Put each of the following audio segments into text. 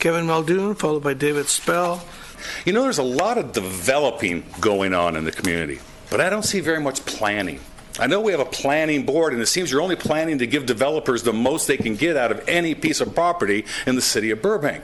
Kevin Muldoon, followed by David Spell. You know, there's a lot of developing going on in the community, but I don't see very much planning. I know we have a planning board, and it seems you're only planning to give developers the most they can get out of any piece of property in the city of Burbank.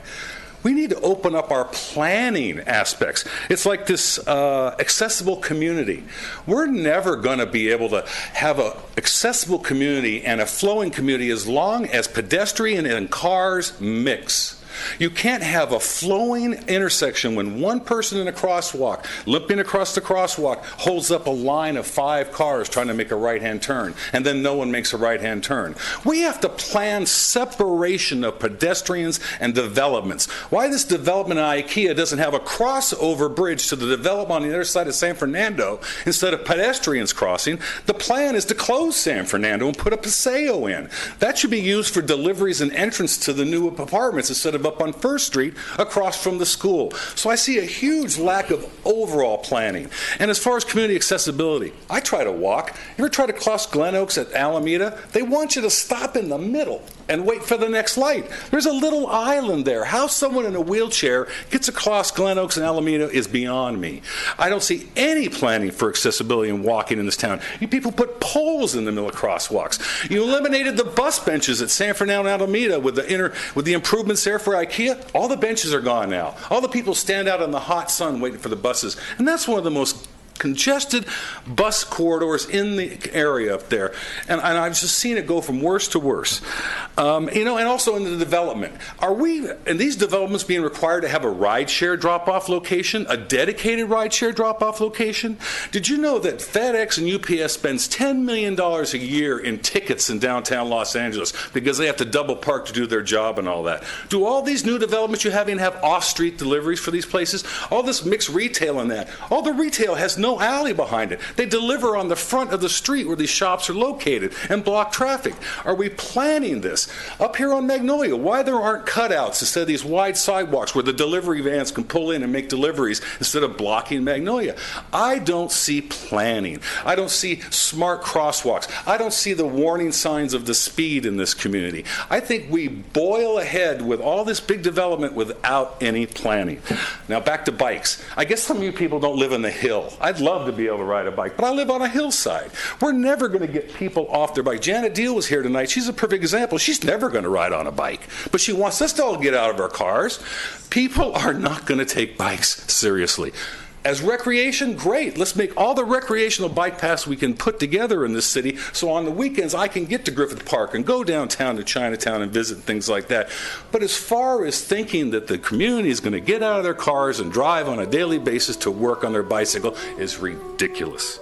We need to open up our planning aspects. It's like this accessible community. We're never going to be able to have an accessible community and a flowing community as long as pedestrian and cars mix. You can't have a flowing intersection when one person in a crosswalk, limping across the crosswalk, holds up a line of 5 cars trying to make a right-hand turn, and then no one makes a right-hand turn. We have to plan separation of pedestrians and developments. Why this development in IKEA doesn't have a crossover bridge to the development on the other side of San Fernando instead of pedestrians crossing? The plan is to close San Fernando and put a paseo in. That should be used for deliveries and entrance to the new apartments instead of up on First Street across from the school. So I see a huge lack of overall planning. And as far as community accessibility, I try to walk. You ever try to cross Glen Oaks at Alameda? They want you to stop in the middle and wait for the next light. There's a little island there. How someone in a wheelchair gets across Glen Oaks and Alameda is beyond me. I don't see any planning for accessibility and walking in this town. You people put poles in the middle of crosswalks. You eliminated the bus benches at San Fernando and Alameda with the improvements there for IKEA. All the benches are gone now. All the people stand out in the hot sun waiting for the buses. And that's one of the most congested bus corridors in the area up there, and I've just seen it go from worse to worse. And also in the development. Are we, in these developments, being required to have a rideshare drop-off location, a dedicated rideshare drop-off location? Did you know that FedEx and UPS spends $10 million a year in tickets in downtown Los Angeles because they have to double park to do their job and all that? Do all these new developments you have off-street deliveries for these places? All this mixed retail and that. All the retail has no alley behind it. They deliver on the front of the street where these shops are located and block traffic. Are we planning this? Up here on Magnolia, why there aren't cutouts instead of these wide sidewalks where the delivery vans can pull in and make deliveries instead of blocking Magnolia? I don't see planning. I don't see smart crosswalks. I don't see the warning signs of the speed in this community. I think we boil ahead with all this big development without any planning. Now back to bikes. I guess some of you people don't live in the hill. I'd love to be able to ride a bike, but I live on a hillside. We're never going to get people off their bike. Janet Deal was here tonight. She's a perfect example. She's never going to ride on a bike, but she wants us to all get out of our cars. People are not going to take bikes seriously. As recreation, great. Let's make all the recreational bike paths we can put together in this city so on the weekends I can get to Griffith Park and go downtown to Chinatown and visit things like that. But as far as thinking that the community is going to get out of their cars and drive on a daily basis to work on their bicycle is ridiculous.